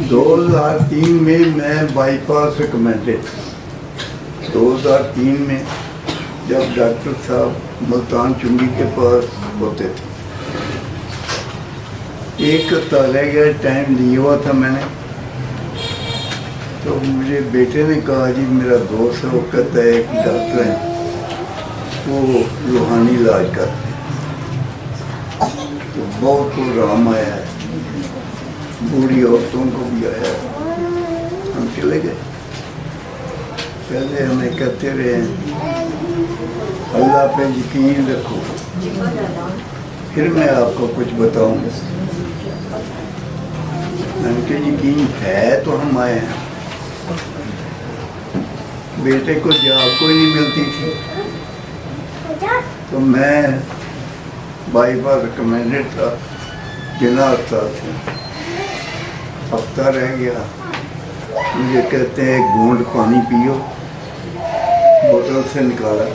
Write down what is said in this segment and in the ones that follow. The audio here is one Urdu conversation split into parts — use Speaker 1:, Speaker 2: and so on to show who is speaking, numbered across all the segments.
Speaker 1: 2003 میں میں بائی پاس ریکمینڈڈ 2003 میں جب ڈاکٹر صاحب ملتان چنگی کے پاس ہوتے تھے، ایک رہ گیا ٹائم لیا ہوا تھا میں نے، تو مجھے بیٹے نے کہا جی میرا دوست ہے وہ کہتا ہے ایک ڈاکٹر ہیں وہ روحانی علاج کرتے ہیں، تو بہت آرام آیا ہے، بوڑھی عورتوں کو بھی آیا ہے۔ ہم چلے گئے، پہلے ہمیں کہتے رہے اللہ پہ یقین رکھو، پھر میں آپ کو کچھ بتاؤں گا۔ میں نے کہا یقین ہے تو ہم آئے ہیں۔ بیٹے کو جاب کوئی نہیں ملتی تھی، تو میں بائی پاس ریکمینڈڈ تھا، جنا استاد تھے، ہفتہ رہ گیا، مجھے کہتے ہیں ایک گھونٹ پانی پیو، بوتل سے نکالا،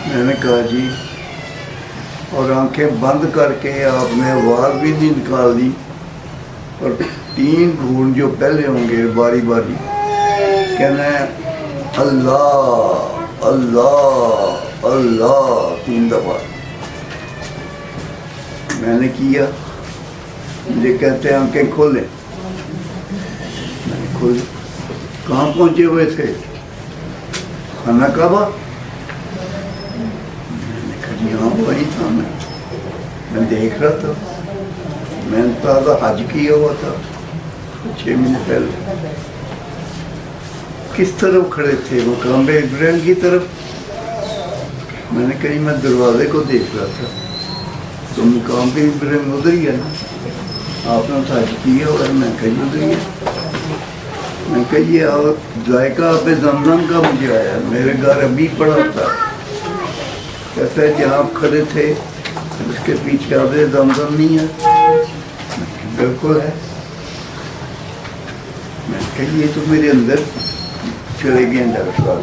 Speaker 1: میں نے کہا جی، اور آنکھیں بند کر کے آپ نے آواز بھی نہیں نکال دی، اور 3 گھونٹ جو پہلے ہوں گے باری باری کہنا ہے اللہ اللہ اللہ 3 دفعہ۔ میں نے کیا، مجھے کہتے ہیں آنکھیں کھولیں، میں نے کھولی، کہاں پہنچے ہوئے تھے؟ خانہ کعبہ؟ میں نے کہا یہاں وہی تھا، میں دیکھ رہا تھا، میں نے تازہ حج کیا ہوا تھا 6 مہینے پہلے۔ کس طرف کھڑے تھے؟ مقام ابراہیم کی طرف؟ میں نے کہا میں دروازے کو دیکھ رہا تھا، تو مقام ابراہیم ادھر ہی ہے نا، آپ نے حج کیا ہوا ہے؟ میں کہیں ادھر ہی ہے۔ میں کہا یہ ذائقہ آپ زمزم کا مجھے آیا، میرے گھر ابھی پڑا تھا، کہتا ہے جہاں آپ کھڑے تھے اس کے پیچھے آپ زمزم نہیں ہے؟ بالکل ہے۔ میں کہا یہ تو میرے اندر چلے گئے ڈاکٹر صاحب،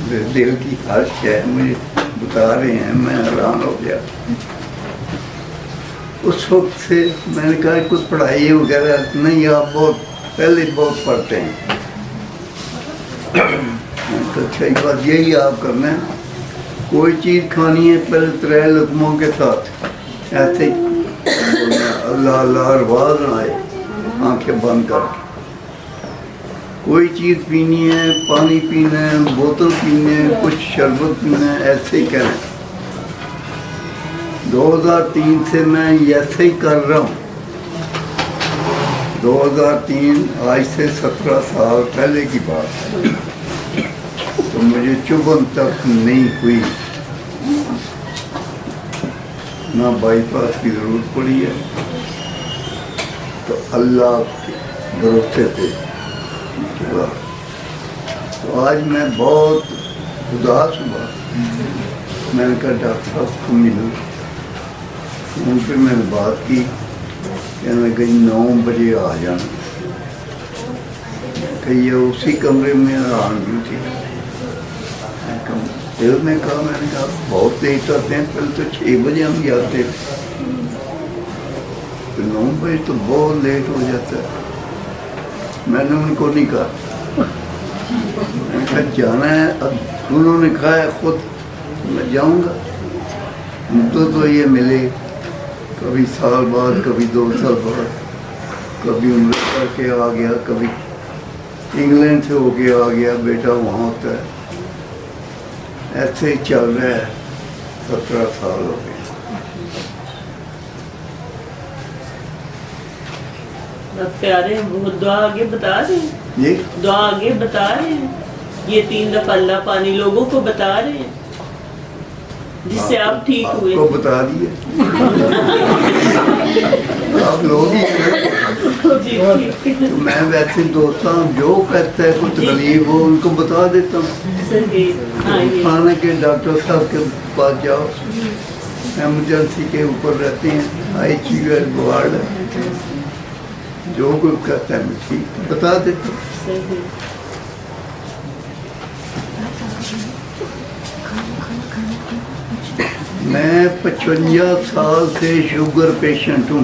Speaker 1: میرے دل کی خواہش ہے، مجھے بتا رہے ہیں، میں حیران ہو گیا۔ اس وقت سے میں نے کہا کچھ پڑھائی وغیرہ نہیں، آپ بہت پہلے بہت پڑھتے ہیں، اچھا ایک بات یہی آپ کرنا ہے، کوئی چیز کھانی ہے پہلے 3 لقموں کے ساتھ ایسے اللہ اللہ آواز نہ آئے، آنکھیں بند کر کے۔ کوئی چیز پینی ہے، پانی پینا ہے، بوتل پینا ہے، کچھ شربت پینا ہے، ایسے ہی کہنا ہے۔ 2003 سے میں ایسے ہی کر رہا ہوں۔ 2003 آج سے 17 سال پہلے کی بات ہے، تو مجھے چبھن تک نہیں ہوئی، نہ بائی پاس کی ضرورت پڑی ہے، تو اللہ کے بھروسے پہ چلا۔ تو آج میں بہت اداس ہوا، میں نے کہا ڈاکٹر صاحب کو ملوں، ان پہ میں نے بات کی، کہنے لگا 9 بجے آ جانا، کہ یہ اسی کمرے میں آنگی تھی، دل میں کہا، میں نے کہا بہت لیٹ آتے ہیں، پہلے تو 6 بجے ہم جاتے تھے، تو 9 بجے تو بہت لیٹ ہو جاتا ہے۔ میں نے ان کو نہیں کہا، میں نے کہا جانا ہے، اب انہوں نے کہا ہے خود میں جاؤں گا، تو یہ ملے کبھی سال بعد، کبھی 2 سال بعد، کبھی عمرہ کر کے آ گیا، کبھی انگلینڈ سے ہو کے آ گیا، بیٹا وہاں ہوتا ہے، ایسے ہی چل رہا ہے، 17 سال ہو گئے۔
Speaker 2: پیارے وہ دعا آگے بتا رہے ہیں،
Speaker 1: جی
Speaker 2: دعا آگے بتا رہے ہیں، یہ 3 دفعہ اللہ پانی لوگوں کو بتا رہے ہیں جس سے آپ ٹھیک ہوئے۔
Speaker 1: آپ کو بتا دیے، آپ لوگ ہی تو میں ویسے دوستاں جو کہتا ہے کوئی تکلیف ہو ان کو بتا دیتا ہوں، کھانا کے ڈاکٹر صاحب کے پاس جاؤ، ایمرجنسی کے اوپر رہتے ہیں، آئی سی یو ایل وارڈ ہے، جو کوئی کہتا ہے میں ٹھیک بتا دیتا ہوں۔ میں 55 سال سے شوگر پیشنٹ ہوں،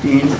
Speaker 1: 3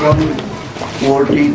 Speaker 1: 114,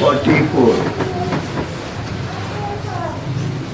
Speaker 1: 44,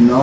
Speaker 1: 9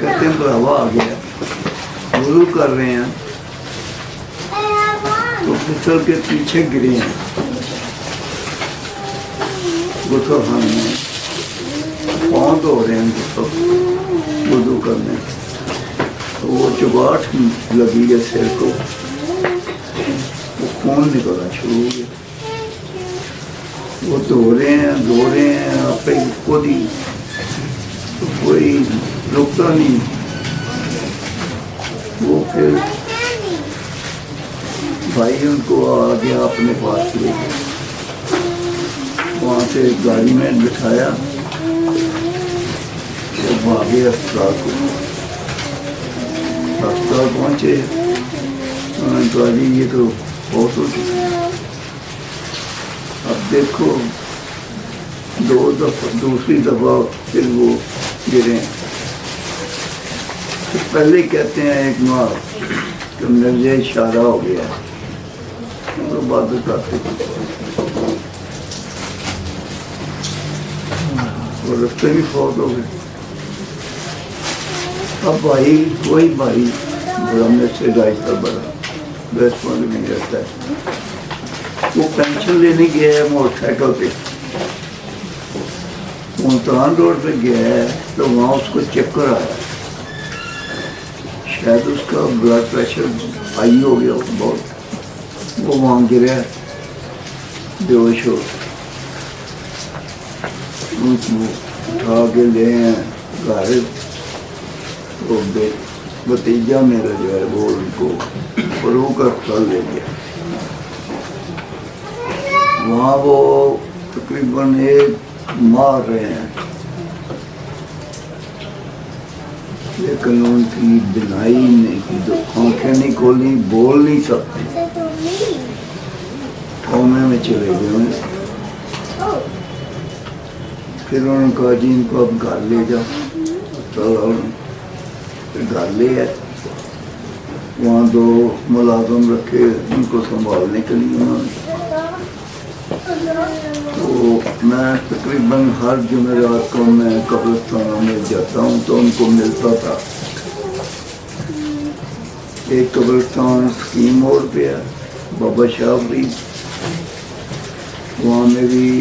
Speaker 1: کہتے ہیں بڑھاوا آ گیا, وضو کر رہے ہیں تو پھسل کے پیچھے گرے ہیں غسل خانے میں, پاؤں دھو رہے ہیں وضو کرنے, تو وہ چباٹ لگی ہے سر کو, وہ خون نکلنا شروع ہو گیا. وہ دھو رہے ہیں آپ خود ہی, تو کوئی رکتا نہیں. وہ پھر بھائی ان کو آ گیا اپنے پاس لے گیا, وہاں سے گاڑی میں بٹھایا, وہ بھاگے اسپتال کو. ہسپتال پہنچے, انہوں نے کہا جی یہ تو بہت ہو چکا. اب دیکھو دوسری دفعہ پھر وہ گرے. پہلے ہی کہتے ہیں ایک ماہ کہ مجھے اشارہ ہو گیا, تو بعد کرتے اور رستے بھی فوت ہو گئے. اب بھائی وہی بھائی بڑا میں سے 2.5 سال بڑا ویسٹ پوائنٹ میں رہتا ہے, وہ پینشن لینے گیا ہے موٹر سائیکل پہ, ملتان روڈ پہ گیا ہے, تو وہاں اس کو چکر آیا, شاید اس کا بلڈ پریشر ہائی ہو گیا بہت, وہ وہاں گرا بے ہوش ہو. اٹھا کے لے ہیں گھر, تو بھتیجا میرا جو ہے وہ ان کو فروغ اسپتال لے گیا. وہاں وہ تقریباً 1 ماہ رہے ہیں, لیکن ان کی بینائی نہیں کی, آنکھیں نہیں کھولی, بول نہیں سکتے, کومے میں چلے گئے ہیں. پھر انہوں نے کہا جی ان کو اب گھر لے جاؤ, پھر گھر لے آئے. وہاں 2 ملازم رکھے ان کو سنبھالنے کے لیے انہوں نے. تو میں تقریباً ہر جمعرات کو میں قبرستانوں میں جاتا ہوں تو ان کو ملتا تھا. ایک قبرستان سکیم موڑ پہ ہے, بابا شاہ فرید, وہاں میری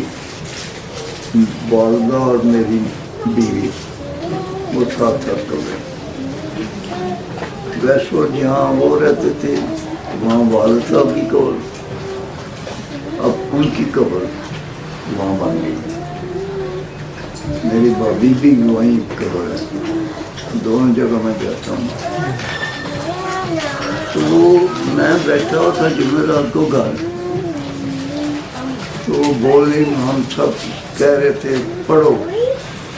Speaker 1: والدہ اور میری بیوی وہ ساتھ ہو گئے. ویسے جہاں وہ رہتے تھے وہاں والد صاحب کی قبر, اب ان کی قبر وہاں بن گئی. میری بھابھی بھی وہیں قبر ہے, دونوں جگہ میں جاتا ہوں. تو وہ میں بیٹھا ہوا تھا جمعرات کو گھر, تو بولے ہم سب کہہ رہے تھے پڑھو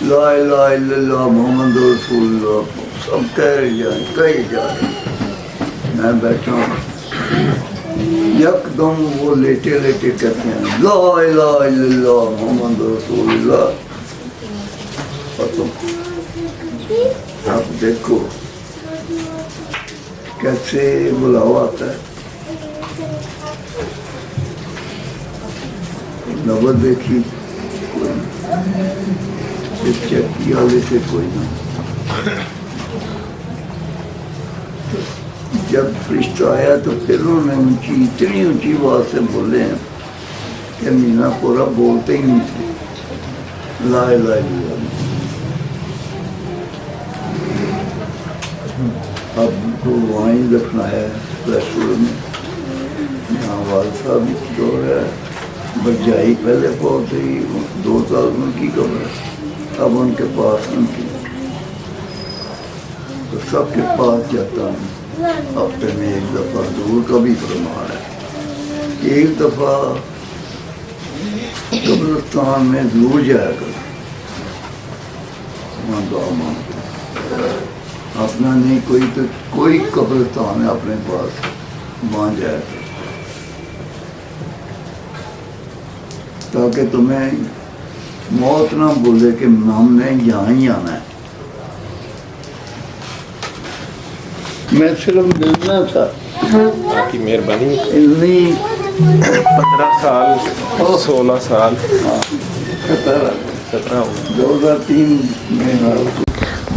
Speaker 1: لا الہ الا اللہ محمد رسول اللہ, سب کہہ رہے کہی جا رہے. میں بیٹھا ہوں, یکدم وہ لیٹے لیٹے کہتے ہیں لا الہ الا اللہ محمد رسول اللہ. اب دیکھو کیسے بلاوا آتا ہے. نبض دیکھی کوئی, چکی والے سے کوئی نہ. جب فرشتہ آیا تو پھر انہوں نے اتنی اونچی بات سے بولے ہیں کہ مینا پورا بولتے ہی نہیں تھے لا الہ الا اللہ. اب کو وہاں ہی رکھنا ہے ریسٹورنٹ میں, یہاں والد صاحب جو ہے برجائی پہلے بہت ہی 2 سال ان کی قبر, اب ان کے پاس ان کی, تو سب کے پاس جاتا ہوں ہفتے میں 1 دفعہ. دور کا بھی فرمان ہے, 1 دفعہ قبرستان میں ضرور جایا کر, وہاں دعا مانگتے. اپنا نہیں کوئی تو کوئی قبرستان ہے اپنے پاس, وہاں جایا کر, تاکہ تمہیں موت نہ بولے کہ ہم نے یہاں ہی آنا ہے. میں صرف ملنا تھا,
Speaker 3: آپ کی مہربانی.
Speaker 1: اتنی
Speaker 3: 15 سال 16 سال
Speaker 1: 17
Speaker 3: 17
Speaker 1: 2003 میں